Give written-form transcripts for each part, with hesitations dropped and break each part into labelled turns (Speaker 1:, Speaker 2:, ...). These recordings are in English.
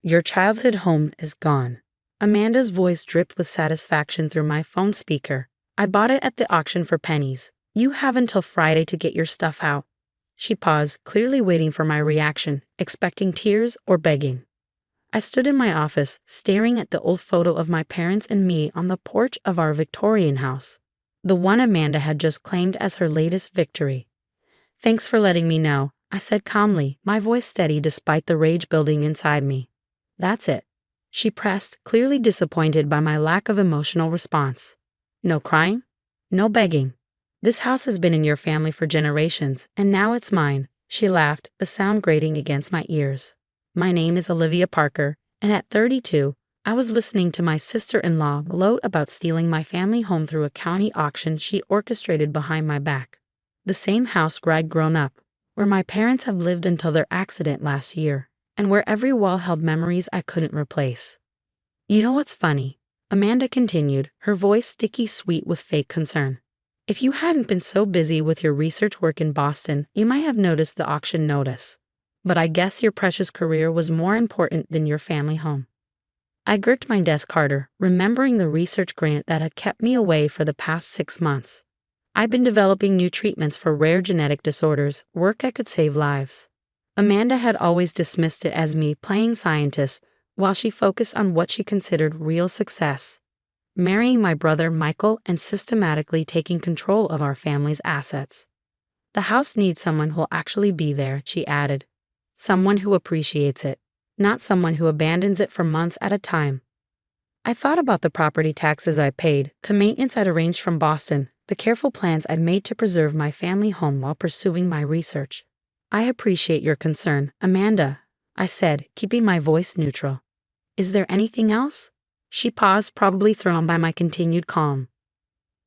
Speaker 1: Your childhood home is gone. Amanda's voice dripped with satisfaction through my phone speaker. I bought it at the auction for pennies. You have until Friday to get your stuff out. She paused, clearly waiting for my reaction, expecting tears or begging. I stood in my office, staring at the old photo of my parents and me on the porch of our Victorian house, the one Amanda had just claimed as her latest victory. Thanks for letting me know, I said calmly, my voice steady despite the rage building inside me. That's it. She pressed, clearly disappointed by my lack of emotional response. No crying? No begging. This house has been in your family for generations, and now it's mine, she laughed, the sound grating against my ears. My name is Olivia Parker, and at 32, I was listening to my sister-in-law gloat about stealing my family home through a county auction she orchestrated behind my back. The same house where I'd grown up, where my parents have lived until their accident last year, and where every wall held memories I couldn't replace. You know what's funny? Amanda continued, her voice sticky sweet with fake concern. If you hadn't been so busy with your research work in Boston, you might have noticed the auction notice. But I guess your precious career was more important than your family home. I gripped my desk harder, remembering the research grant that had kept me away for the past 6 months. I'd been developing new treatments for rare genetic disorders, work that could save lives. Amanda had always dismissed it as me playing scientist, while she focused on what she considered real success: marrying my brother Michael and systematically taking control of our family's assets. The house needs someone who'll actually be there, she added. Someone who appreciates it, not someone who abandons it for months at a time. I thought about the property taxes I paid, the maintenance I'd arranged from Boston, the careful plans I'd made to preserve my family home while pursuing my research. I appreciate your concern, Amanda, I said, keeping my voice neutral. Is there anything else? She paused, probably thrown by my continued calm.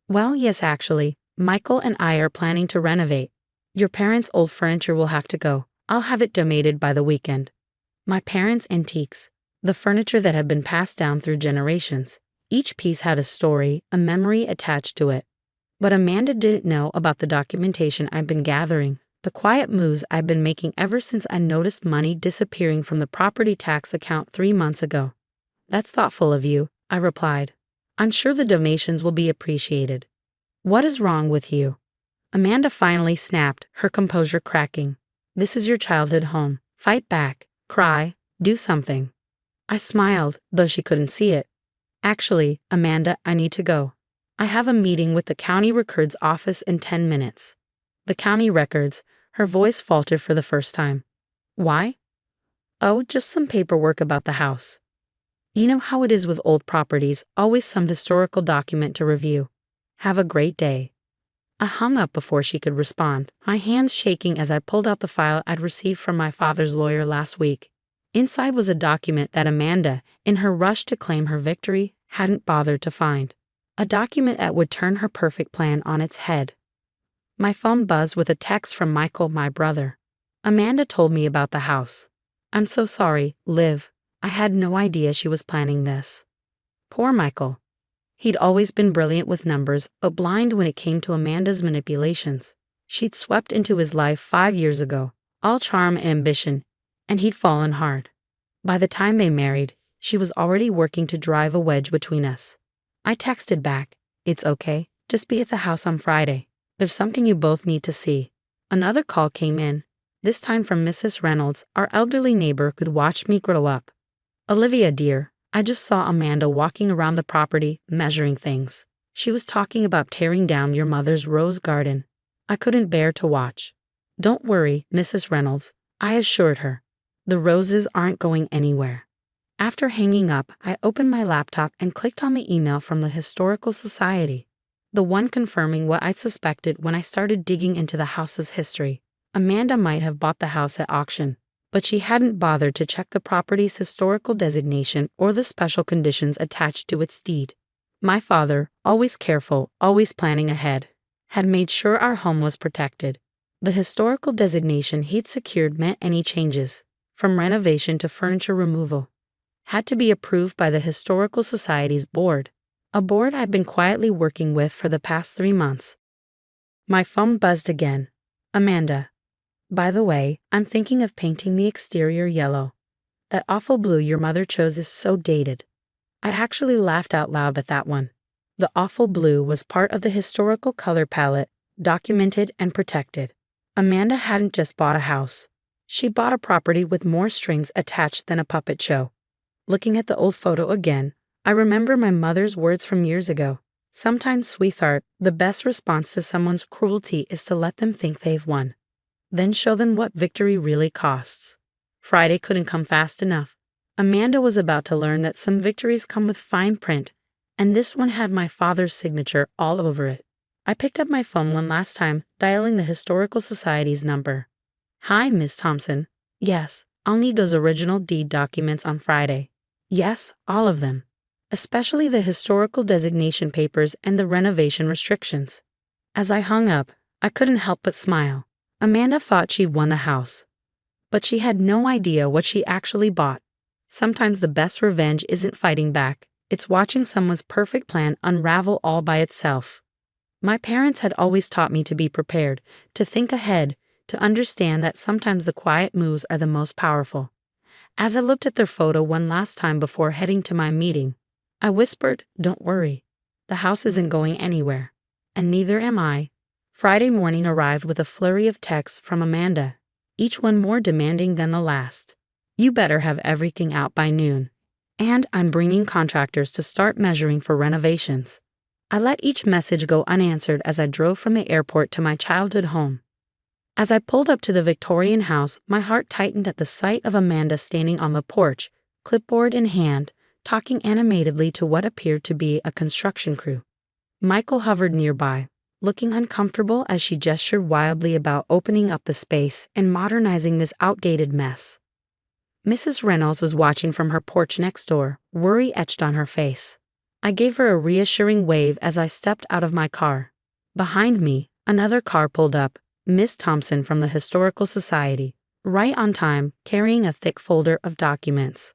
Speaker 1: Well, yes, actually, Michael and I are planning to renovate. Your parents' old furniture will have to go. I'll have it donated by the weekend. My parents' antiques, the furniture that had been passed down through generations. Each piece had a story, a memory attached to it. But Amanda didn't know about the documentation I'd been gathering, the quiet moves I'd been making ever since I noticed money disappearing from the property tax account 3 months ago. That's thoughtful of you, I replied. I'm sure the donations will be appreciated. What is wrong with you? Amanda finally snapped, her composure cracking. This is your childhood home. Fight back, cry, do something. I smiled, though she couldn't see it. Actually, Amanda, I need to go. I have a meeting with the county records office in 10 minutes. The county records, her voice faltered for the first time. Why? Oh, just some paperwork about the house. You know how it is with old properties, always some historical document to review. Have a great day. I hung up before she could respond, my hands shaking as I pulled out the file I'd received from my father's lawyer last week. Inside was a document that Amanda, in her rush to claim her victory, hadn't bothered to find. A document that would turn her perfect plan on its head. My phone buzzed with a text from Michael, my brother. Amanda told me about the house. I'm so sorry, Liv. I had no idea she was planning this. Poor Michael. He'd always been brilliant with numbers, but blind when it came to Amanda's manipulations. She'd swept into his life 5 years ago, all charm and ambition, and he'd fallen hard. By the time they married, she was already working to drive a wedge between us. I texted back, it's okay, just be at the house on Friday. There's something you both need to see. Another call came in, this time from Mrs. Reynolds, our elderly neighbor who'd watched me grow up. Olivia, dear, I just saw Amanda walking around the property, measuring things. She was talking about tearing down your mother's rose garden. I couldn't bear to watch. Don't worry, Mrs. Reynolds, I assured her. The roses aren't going anywhere. After hanging up, I opened my laptop and clicked on the email from the Historical Society. The one confirming what I'd suspected when I started digging into the house's history. Amanda might have bought the house at auction, but she hadn't bothered to check the property's historical designation or the special conditions attached to its deed. My father, always careful, always planning ahead, had made sure our home was protected. The historical designation he'd secured meant any changes, from renovation to furniture removal, had to be approved by the Historical Society's board, a board I'd been quietly working with for the past 3 months. My phone buzzed again. Amanda. By the way, I'm thinking of painting the exterior yellow. That awful blue your mother chose is so dated. I actually laughed out loud at that one. The awful blue was part of the historical color palette, documented and protected. Amanda hadn't just bought a house. She bought a property with more strings attached than a puppet show. Looking at the old photo again, I remember my mother's words from years ago. Sometimes, sweetheart, the best response to someone's cruelty is to let them think they've won. Then show them what victory really costs. Friday couldn't come fast enough. Amanda was about to learn that some victories come with fine print, and this one had my father's signature all over it. I picked up my phone one last time, dialing the Historical Society's number. "Hi, Miss Thompson. Yes, I'll need those original deed documents on Friday. Yes, all of them. Especially the historical designation papers and the renovation restrictions." As I hung up, I couldn't help but smile. Amanda thought she'd won the house. But she had no idea what she actually bought. Sometimes the best revenge isn't fighting back, it's watching someone's perfect plan unravel all by itself. My parents had always taught me to be prepared, to think ahead, to understand that sometimes the quiet moves are the most powerful. As I looked at their photo one last time before heading to my meeting, I whispered, "Don't worry. The house isn't going anywhere. And neither am I." Friday morning arrived with a flurry of texts from Amanda, each one more demanding than the last. "You better have everything out by noon. And I'm bringing contractors to start measuring for renovations." I let each message go unanswered as I drove from the airport to my childhood home. As I pulled up to the Victorian house, my heart tightened at the sight of Amanda standing on the porch, clipboard in hand, talking animatedly to what appeared to be a construction crew. Michael hovered nearby, looking uncomfortable as she gestured wildly about opening up the space and modernizing this outdated mess. Mrs. Reynolds was watching from her porch next door, worry etched on her face. I gave her a reassuring wave as I stepped out of my car. Behind me, another car pulled up, Miss Thompson from the Historical Society, right on time, carrying a thick folder of documents.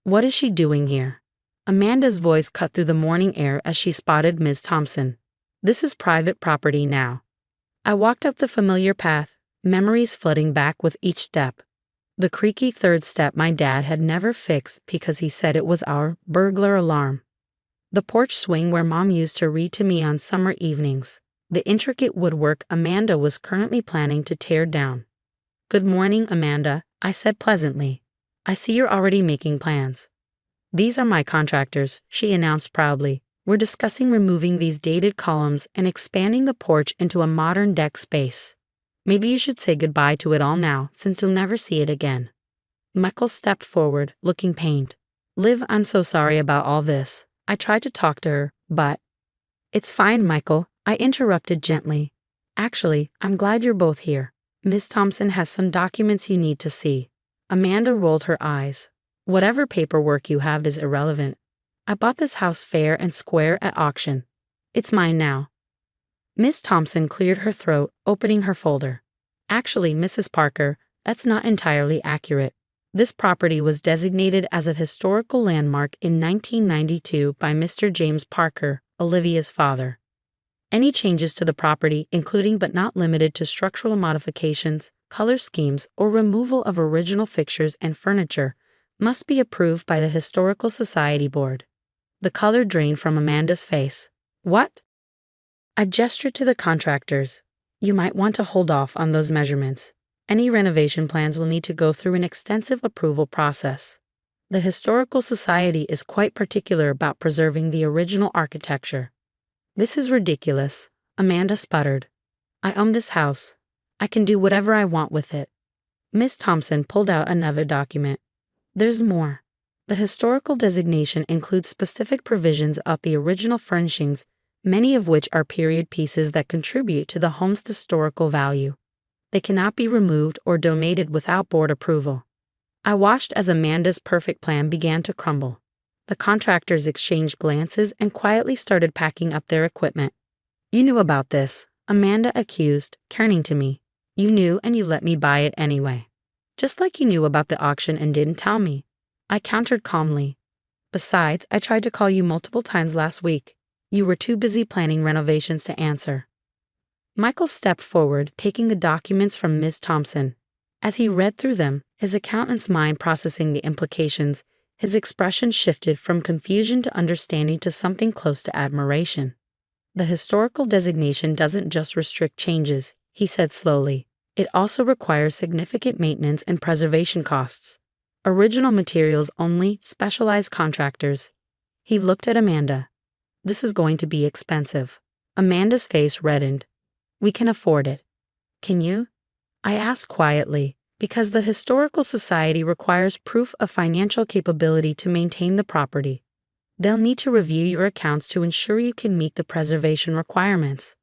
Speaker 1: "What is she doing here?" Amanda's voice cut through the morning air as she spotted Miss Thompson. "This is private property now." I walked up the familiar path, memories flooding back with each step. The creaky third step my dad had never fixed because he said it was our burglar alarm. The porch swing where Mom used to read to me on summer evenings. The intricate woodwork Amanda was currently planning to tear down. "Good morning, Amanda," I said pleasantly. "I see you're already making plans." "These are my contractors," she announced proudly. "We're discussing removing these dated columns and expanding the porch into a modern deck space. Maybe you should say goodbye to it all now, since you'll never see it again." Michael stepped forward, looking pained. "Liv, I'm so sorry about all this. I tried to talk to her, but—" "It's fine, Michael," I interrupted gently. "Actually, I'm glad you're both here. Miss Thompson has some documents you need to see." Amanda rolled her eyes. "Whatever paperwork you have is irrelevant. I bought this house fair and square at auction. It's mine now." Miss Thompson cleared her throat, opening her folder. "Actually, Mrs. Parker, that's not entirely accurate. This property was designated as a historical landmark in 1992 by Mr. James Parker, Olivia's father. Any changes to the property, including but not limited to structural modifications, color schemes, or removal of original fixtures and furniture, must be approved by the Historical Society Board." The color drained from Amanda's face. "What?" I gestured to the contractors. "You might want to hold off on those measurements. Any renovation plans will need to go through an extensive approval process. The Historical Society is quite particular about preserving the original architecture." "This is ridiculous," Amanda sputtered. "I own this house. I can do whatever I want with it." Miss Thompson pulled out another document. "There's more. The historical designation includes specific provisions of the original furnishings, many of which are period pieces that contribute to the home's historical value. They cannot be removed or donated without board approval." I watched as Amanda's perfect plan began to crumble. The contractors exchanged glances and quietly started packing up their equipment. "You knew about this," Amanda accused, turning to me. "You knew and you let me buy it anyway. Just like you knew about the auction and didn't tell me." I countered calmly. "Besides, I tried to call you multiple times last week. You were too busy planning renovations to answer." Michael stepped forward, taking the documents from Ms. Thompson. As he read through them, his accountant's mind processing the implications. His expression shifted from confusion to understanding to something close to admiration. The historical designation doesn't just restrict changes, he said slowly. It also requires significant maintenance and preservation costs. Original materials only, specialized contractors. He looked at Amanda. This is going to be expensive. Amanda's face reddened. We can afford it. Can you? I asked quietly, because the Historical Society requires proof of financial capability to maintain the property. They'll need to review your accounts to ensure you can meet the preservation requirements.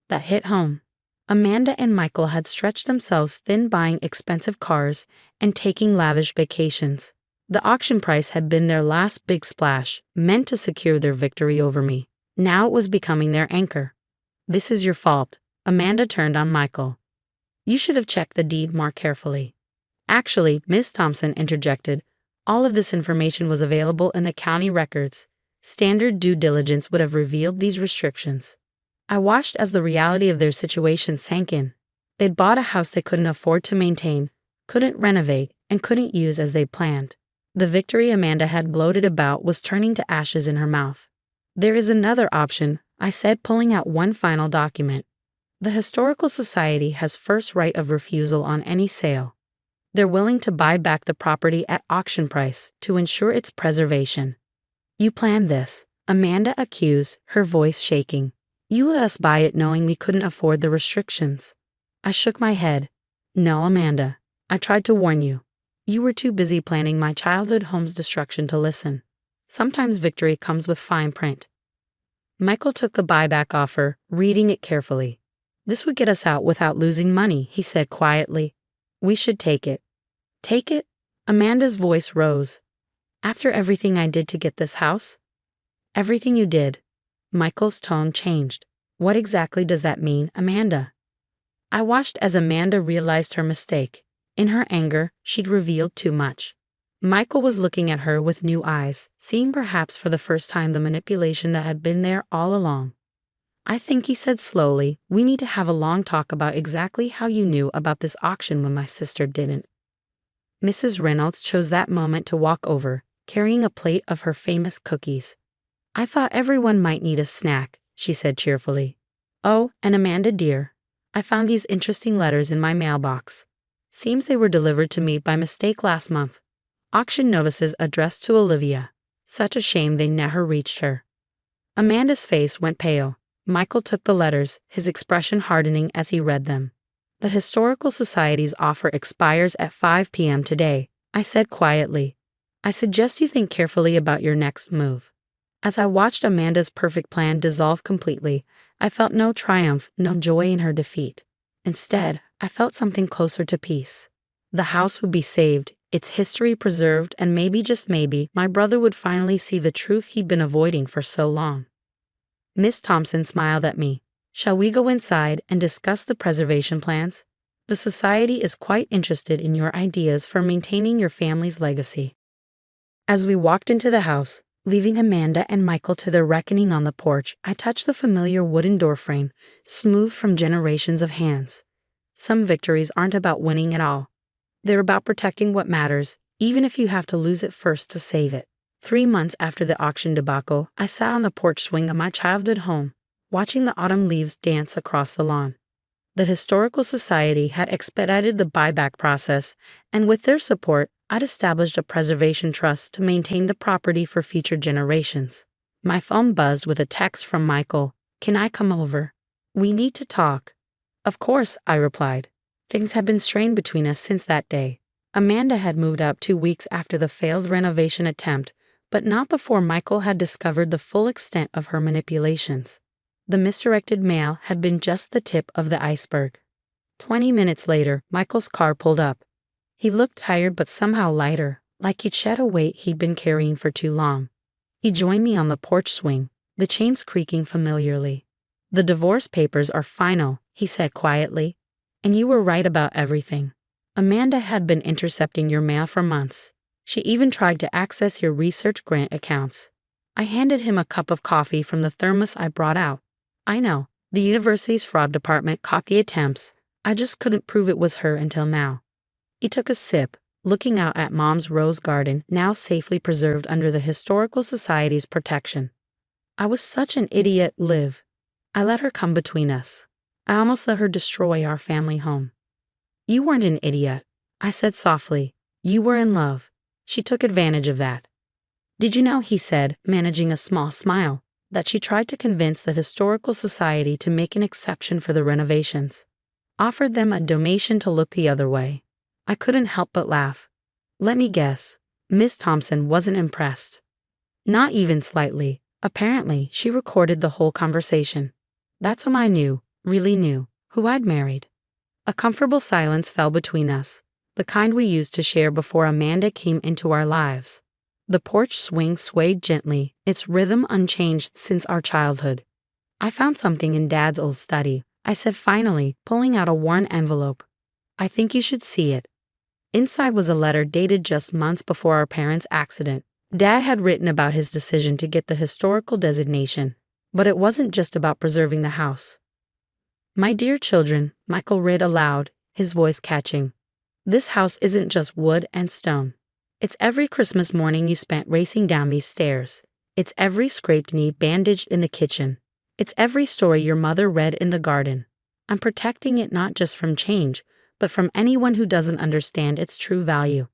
Speaker 1: That hit home. Amanda and Michael had stretched themselves thin buying expensive cars and taking lavish vacations. The auction price had been their last big splash, meant to secure their victory over me. Now it was becoming their anchor. This is your fault. Amanda turned on Michael. You should have checked the deed more carefully. Actually, Miss Thompson interjected, all of this information was available in the county records. Standard due diligence would have revealed these restrictions. I watched as the reality of their situation sank in. They'd bought a house they couldn't afford to maintain, couldn't renovate, and couldn't use as they planned. The victory Amanda had gloated about was turning to ashes in her mouth. There is another option, I said, pulling out one final document. The Historical Society has first right of refusal on any sale. They're willing to buy back the property at auction price to ensure its preservation. You planned this, Amanda accused, her voice shaking. You let us buy it knowing we couldn't afford the restrictions. I shook my head. No, Amanda. I tried to warn you. You were too busy planning my childhood home's destruction to listen. Sometimes victory comes with fine print. Michael took the buyback offer, reading it carefully. This would get us out without losing money, he said quietly. We should take it. Take it? Amanda's voice rose. After everything I did to get this house? Everything you did. Michael's tone changed. What exactly does that mean, Amanda? I watched as Amanda realized her mistake. In her anger, she'd revealed too much. Michael was looking at her with new eyes, seeing perhaps for the first time the manipulation that had been there all along. I think, he said slowly, we need to have a long talk about exactly how you knew about this auction when my sister didn't. Mrs. Reynolds chose that moment to walk over, carrying a plate of her famous cookies. I thought everyone might need a snack, she said cheerfully. Oh, and Amanda dear, I found these interesting letters in my mailbox. Seems they were delivered to me by mistake last month. Auction notices addressed to Olivia. Such a shame they never reached her. Amanda's face went pale. Michael took the letters, his expression hardening as he read them. The Historical Society's offer expires at 5 p.m. today, I said quietly. I suggest you think carefully about your next move. As I watched Amanda's perfect plan dissolve completely, I felt no triumph, no joy in her defeat. Instead, I felt something closer to peace. The house would be saved, its history preserved, and maybe, just maybe, my brother would finally see the truth he'd been avoiding for so long. Miss Thompson smiled at me. Shall we go inside and discuss the preservation plans? The Society is quite interested in your ideas for maintaining your family's legacy. As we walked into the house, leaving Amanda and Michael to their reckoning on the porch, I touched the familiar wooden doorframe, smooth from generations of hands. Some victories aren't about winning at all. They're about protecting what matters, even if you have to lose it first to save it. 3 months after the auction debacle, I sat on the porch swing of my childhood home, watching the autumn leaves dance across the lawn. The Historical Society had expedited the buyback process, and with their support, I'd established a preservation trust to maintain the property for future generations. My phone buzzed with a text from Michael. Can I come over? We need to talk. Of course, I replied. Things had been strained between us since that day. Amanda had moved out 2 weeks after the failed renovation attempt, but not before Michael had discovered the full extent of her manipulations. The misdirected mail had been just the tip of the iceberg. 20 minutes later, Michael's car pulled up. He looked tired but somehow lighter, like he'd shed a weight he'd been carrying for too long. He joined me on the porch swing, the chains creaking familiarly. The divorce papers are final, he said quietly. And you were right about everything. Amanda had been intercepting your mail for months. She even tried to access your research grant accounts. I handed him a cup of coffee from the thermos I brought out. I know, the university's fraud department caught the attempts. I just couldn't prove it was her until now. He took a sip, looking out at Mom's rose garden, now safely preserved under the Historical Society's protection. I was such an idiot, Liv. I let her come between us. I almost let her destroy our family home. You weren't an idiot, I said softly. You were in love. She took advantage of that. Did you know, he said, managing a small smile, that she tried to convince the Historical Society to make an exception for the renovations? Offered them a donation to look the other way. I couldn't help but laugh. Let me guess, Miss Thompson wasn't impressed. Not even slightly. Apparently, she recorded the whole conversation. That's when I knew, really knew, who I'd married. A comfortable silence fell between us, the kind we used to share before Amanda came into our lives. The porch swing swayed gently, its rhythm unchanged since our childhood. I found something in Dad's old study, I said finally, pulling out a worn envelope. I think you should see it. Inside was a letter dated just months before our parents' accident. Dad had written about his decision to get the historical designation, but it wasn't just about preserving the house. My dear children, Michael read aloud, his voice catching. This house isn't just wood and stone. It's every Christmas morning you spent racing down these stairs. It's every scraped knee bandaged in the kitchen. It's every story your mother read in the garden. I'm protecting it not just from change, but from anyone who doesn't understand its true value.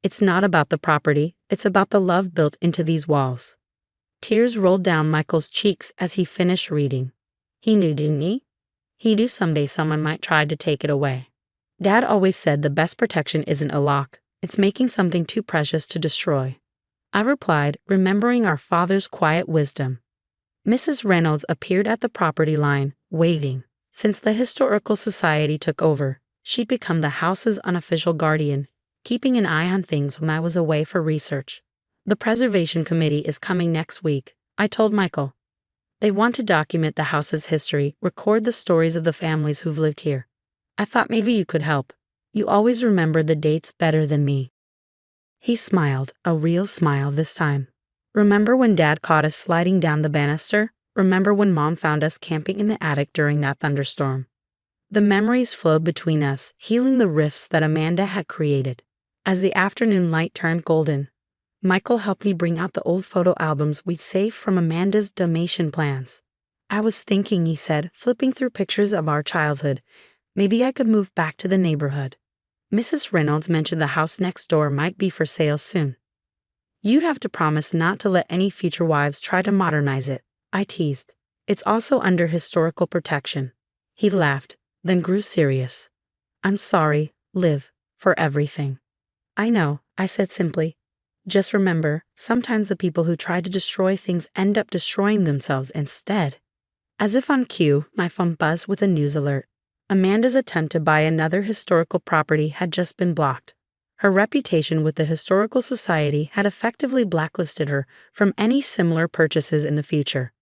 Speaker 1: It's not about the property, it's about the love built into these walls. Tears rolled down Michael's cheeks as he finished reading. He knew, didn't he? He knew someday someone might try to take it away. Dad always said the best protection isn't a lock, it's making something too precious to destroy. I replied, remembering our father's quiet wisdom. Mrs. Reynolds appeared at the property line, waving. Since the Historical Society took over, she'd become the house's unofficial guardian, keeping an eye on things when I was away for research. The Preservation Committee is coming next week, I told Michael. They want to document the house's history, record the stories of the families who've lived here. I thought maybe you could help. You always remember the dates better than me. He smiled, a real smile this time. Remember when Dad caught us sliding down the banister? Remember when Mom found us camping in the attic during that thunderstorm? The memories flowed between us, healing the rifts that Amanda had created. As the afternoon light turned golden, Michael helped me bring out the old photo albums we'd saved from Amanda's donation plans. I was thinking, he said, flipping through pictures of our childhood, maybe I could move back to the neighborhood. Mrs. Reynolds mentioned the house next door might be for sale soon. You'd have to promise not to let any future wives try to modernize it, I teased. It's also under historical protection. He laughed, then grew serious. I'm sorry, Liv, for everything. I know, I said simply. Just remember, sometimes the people who try to destroy things end up destroying themselves instead. As if on cue, my phone buzzed with a news alert. Amanda's attempt to buy another historical property had just been blocked. Her reputation with the Historical Society had effectively blacklisted her from any similar purchases in the future.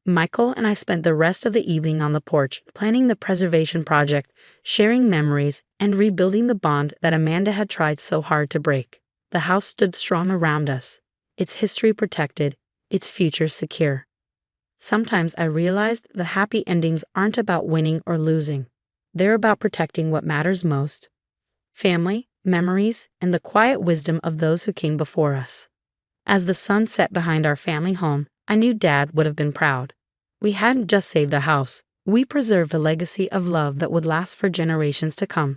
Speaker 1: Michael and I spent the rest of the evening on the porch, planning the preservation project, sharing memories, and rebuilding the bond that Amanda had tried so hard to break. The house stood strong around us, its history protected, its future secure. Sometimes I realized the happy endings aren't about winning or losing. They're about protecting what matters most: family, memories, and the quiet wisdom of those who came before us. As the sun set behind our family home, I knew Dad would have been proud. We hadn't just saved a house, we preserved a legacy of love that would last for generations to come.